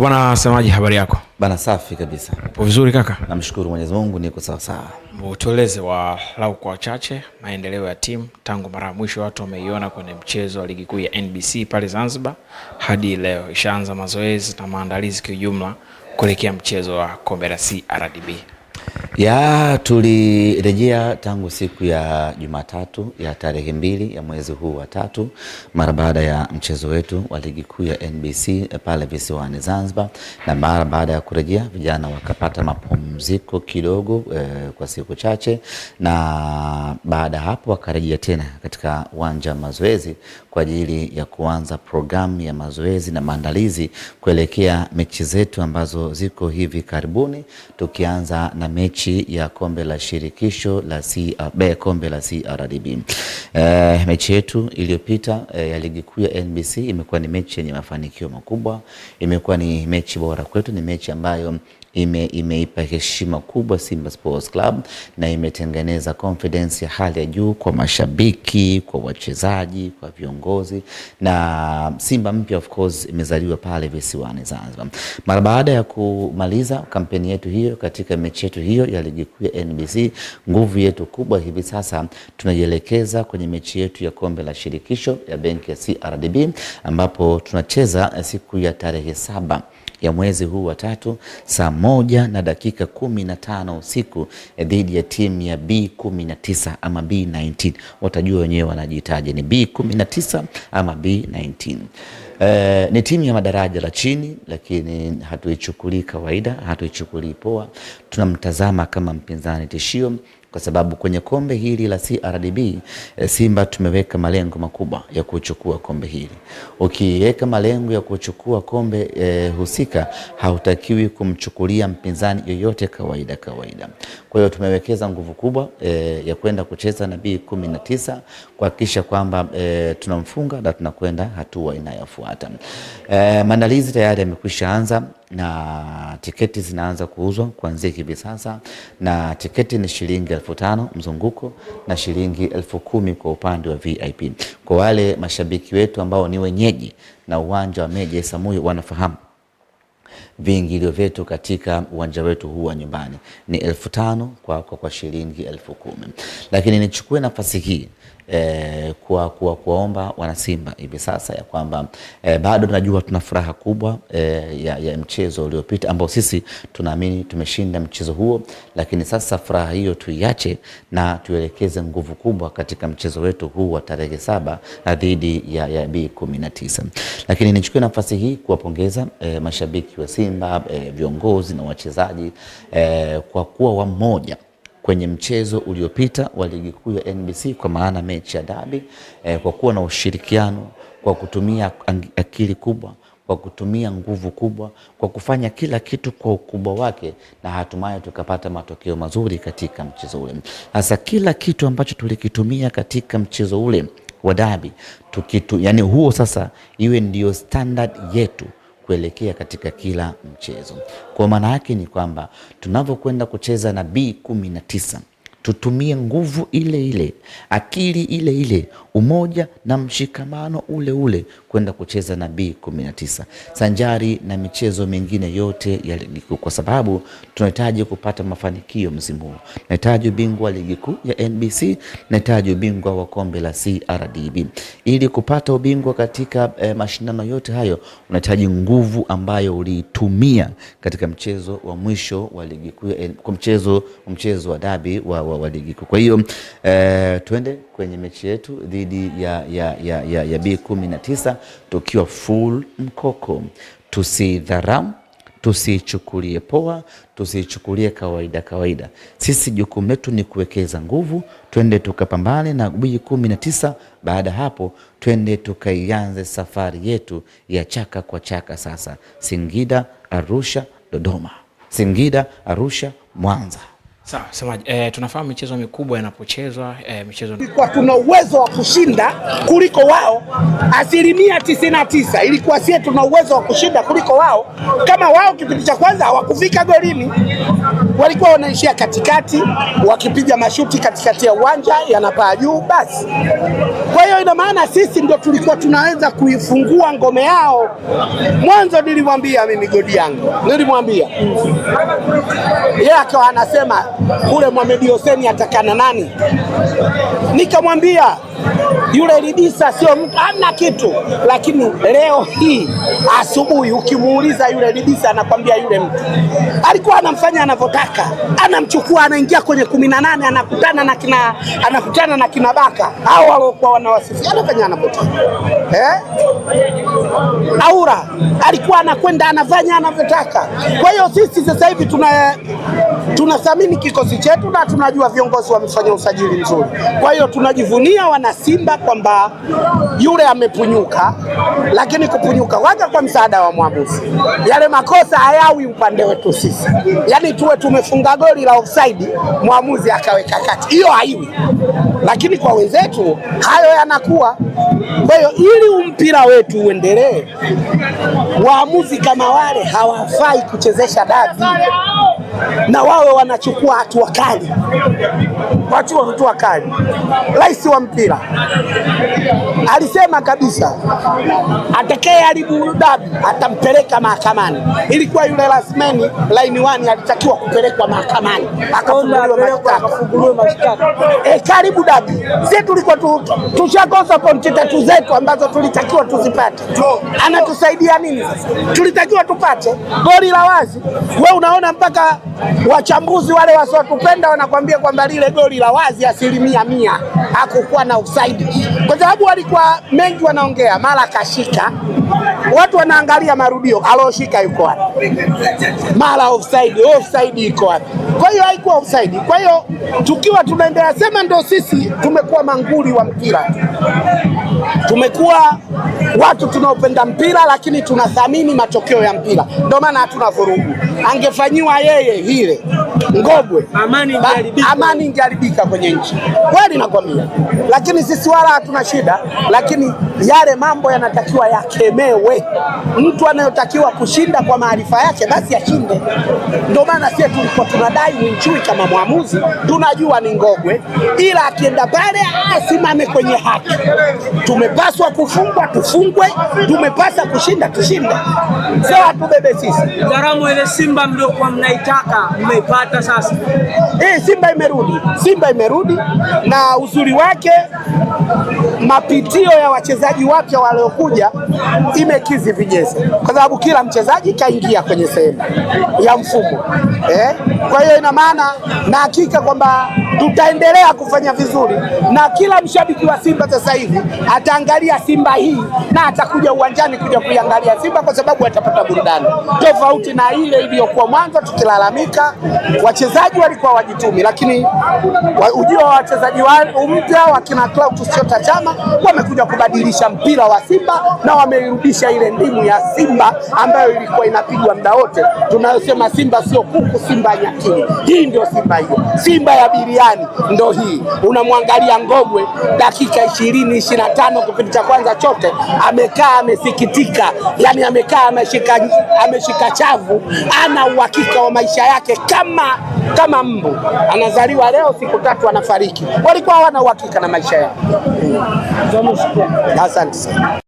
Bwana semaji, habari yako? Bana safi kabisa. Upo vizuri kaka? Namshukuru Mwenyezi Mungu niko sawa sawa. Tueleze walau kwa wachache maendeleo ya timu tangu mara ya mwisho watu wameiona kwenye mchezo wa ligi kuu ya NBC pale Zanzibar hadi leo. Ishaanza mazoezi na maandalizi kwa jumla kuelekea mchezo wa kombe la CRDB. Tulirejea tangu siku ya Jumatatu ya tarehe 2 ya mwezi huu wa 3 mara baada ya mchezo wetu wa ligi kuu ya NBC pale visiwani Zanzibar, na mara baada ya kurejea vijana wakapata mapumziko kidogo kwa siku chache, na baada hapo wakarejea tena katika uwanja wa mazoezi kwa ajili ya kuanza programu ya mazoezi na maandalizi kuelekea mechi zetu ambazo ziko hivi karibuni, tukianza na mechi ya kombe la shirikisho la kombe la CRDB. Mechi yetu iliyopita ya ligi kuu ya NBC imekuwa ni mechi yenye mafanikio makubwa, imekuwa ni mechi bora kwetu, ni mechi ambayo imeipa heshima kubwa Simba Sports Club na imetengeneza confidence ya hali ya juu kwa mashabiki, kwa wachezaji, kwa viongozi, na Simba mpya of course imezaliwa pale visiwani Zanzibar. Mara baada ya kumaliza kampeni yetu hiyo katika mechi yetu hiyo ya ligi kuu ya NBC, nguvu yetu kubwa hivi sasa tunajielekeza kwenye mechi yetu ya kombe la shirikisho ya benki ya CRDB, ambapo tunacheza siku ya tarehe 7 ya mwezi huu wa 3 saa 1:15 usiku dhidi ya timu ya B19 ama B19. Watajua wenyewe wanajitaje ni B19 ama B19. Ni timu ya madaraja la chini, lakini hatuichukuli kawaida, hatuichukuli poa. Tunamtazama kama mpinzani tishio, kwa sababu kwenye kombe hili la CRDB Simba tumeweka malengo makubwa ya kuchukua kombe hili. Ukiweka malengo ya kuchukua kombe husika, hautakiwi kumchukulia mpinzani yoyote kawaida. Kwa hiyo tumewekeza nguvu kubwa ya kwenda kucheza na B19 kuhakikisha kwamba tunamfunga na tunakwenda hatua inayofuata. Maandalizi tayari yamekwisha anza na tiketi zinaanza kuuzwa kuanzia hivi sasa, na tiketi ni shilingi 5,000 mzunguko na shilingi 10,000 kwa upande wa VIP. Kwa wale mashabiki wetu ambao ni wenyeji na uwanja wa Meja Isamuhyo wanafahamu viingilio vyetu katika uwanja wetu huu wa nyumbani ni 5,000 kwa shilingi 10,000. Lakini nichukue nafasi hii kuwaomba wanasimba hivi sasa ya kwamba bado tunajua tuna furaha kubwa ya mchezo uliopita ambao sisi tunaamini tumeshinda mchezo huo, lakini sasa furaha hiyo tuiache na tuelekeze nguvu kubwa katika mchezo wetu huu wa tarehe 7 dhidi ya B19. Lakini nichukue nafasi hii kuwapongeza mashabiki wa Simba, viongozi na wachezaji kwa kuwa wamoja kwenye mchezo uliopita wa ligi kuu ya NBC, kwa maana mechi ya dabi, kwa kuwa na ushirikiano, kwa kutumia akili kubwa, kwa kutumia nguvu kubwa, kwa kufanya kila kitu kwa ukubwa wake, na hatimaye tukapata matokeo mazuri katika mchezo ule. Sasa kila kitu ambacho tulikitumia katika mchezo ule wa dabi yani huo sasa iwe ndio standard yetu kuelekea katika kila mchezo. Kwa maana yake ni kwamba tunavyokwenda kucheza na B19 tutumie nguvu ile ile, akili ile ile, umoja na mshikamano ule ule kwenda kucheza na B19 sanjari na michezo mingine yote ya ligi kuu, kwa sababu tunahitaji kupata mafanikio msimu huu. Tunahitaji ubingwa wa ligi kuu ya NBC, tunahitaji ubingwa wa kombe la CRDB. Ili kupata ubingwa katika mashindano yote hayo, unahitaji nguvu ambayo uliitumia katika mchezo wa mwisho wa ligi kuu, mchezo wa dabi wa ligi kuu. Kwa hiyo tuende kwenye mechi yetu dhidi ya B19 tukiwa full mkoko. Tusidharau, tusichukulie poa, tusichukulie kawaida. Sisi jukumu letu ni kuwekeza nguvu, twende tukapambane na B19. Baada hapo twende tukaianze safari yetu ya chaka kwa chaka. Sasa Singida, Arusha, Dodoma. Singida, Arusha, Mwanza. Sawa, semaje, tunafahamu michezo mikubwa inapochezwa, michezo kwa tuna uwezo wa kushinda kuliko wao 99%. Ilikuwa sie tuna uwezo wa kushinda kuliko wao. Kama wao kipindi cha kwanza hawakufika golini, walikuwa wanaishia katikati wakipiga mashuti katikati ya uwanja yanapaa juu basi. Kwa hiyo ina maana sisi ndio tulikuwa tunaweza kuifungua ngome yao. Mwanzo nilimwambia mimi Godi yangu, nilimwambia yeye akawa anasema kule Mohamed Hussein atakana nani? Nikamwambia yule Lidisa sio mtu, hamna kitu. Lakini leo hii asubuhi ukimuuliza yule Lidisa anakwambia yule mtu alikuwa anamfanya anavyotaka, anamchukua anaingia kwenye 18 anakutana na kina Baka hao waliokuwa wanawasifia, anafanya anavyotaka. Aura alikuwa anakwenda anafanya anavyotaka. Kwa hiyo sisi sasa hivi tunathamini kikosi chetu na tunajua viongozi wamefanya usajili mzuri. Kwa hiyo tunajivunia wana Simba kwamba yule amepunyuka, lakini kupunyuka waka kwa msaada wa mwamuzi. Yale makosa hayawi upande wetu sisi. Yaani tuwe tumefunga goli la offside, mwamuzi akaweka kati, hiyo haiwi. Lakini kwa wenzetu hayo yanakuwa. Kwa hiyo ili mpira wetu uendelee, waamuzi kama wale hawafai kuchezesha dabi, na wawe wanachukua hatua kali. Hatua kali. Rais wa mpira alisema kabisa atakaye haribu dabi atampeleka mahakamani. Ilikuwa yule Lasmeni line 1 alitakiwa kupelekwa mahakamani akafunguliwa mashtaka. Karibu dabi. Sisi tulikuwa tushakosa pointi 3 zetu ambazo tulitakiwa tuzipate. Anatusaidia nini sasa? Tulitakiwa tupate goli la wazi. Wewe unaona mpaka wachambuzi wale wasiotupenda wanakuambia kwamba lile goli la wazi 100% hakukuwa na offside. Kwa sababu walikuwa mengi wanaongea, mara kashika, watu wanaangalia marudio, aloshika yuko wapi? Mara offside iko wapi? Kwa hiyo haikuwa offside. Kwa hiyo tukiwa tunaendelea sema ndio sisi tumekuwa manguli wa mpira. Tumekuwa watu tunaopenda mpira lakini tunathamini matokeo ya mpira. Ndio maana hatuna vurugu. Angefanyiwa yeye vile Ngobwe, amani ingeharibika kwenye nchi. Kweli nakwambia. Lakini sisi wala hatuna shida, lakini yale mambo yanatakiwa yakemewe. Mtu anayotakiwa kushinda kwa maarifa yake basi ashinde. Ndio maana sisi tulikuwa tunadai Mwinchui kama mwamuzi, tunajua ni Ngobwe, ila akienda pale asimame kwenye haki. Tumepaswa kufungwa tufungwe, tumepaswa kushinda tushinde. Sasa tubebe sisi. Gharama ile Simba mliokuwa mnaitaka mmeipata sasa. Simba imerudi na uzuri wake mapitio ya wachezaji wapya waliokuja imekizi vigezo. Kwa sababu kila mchezaji kaingia kwenye sehemu ya mfumo. Kwa hiyo ina maana na hakika kwamba tutaendelea kufanya vizuri, na kila mshabiki wa Simba sasa hivi ataangalia Simba hii na atakuja uwanjani kuja kuiangalia Simba kwa sababu atapata burudani. Tofauti na ile iliyokuwa mwanzo tukilalamika wachezaji walikuwa wajitumi, lakini ujio wa wachezaji mpya wakina Clatous Chota Chama wamekuja kubadilisha mpira wa Simba na wameirudisha ile ndimu ya Simba ambayo ilikuwa inapigwa muda wote. Tunayosema Simba sio kuku, Simba nyakini. Hii ndio Simba hiyo. Simba ya biriani ndio hii. Unamwangalia Ngobwe dakika 20-25 kipindi cha kwanza chote amekaa amesikitika, yani amekaa ameshika chavu, ana uhakika wa maisha yake kama mbu. Anazaliwa leo siku 3 anafariki. Walikuwa hawana uhakika na maisha yao. Asante sana.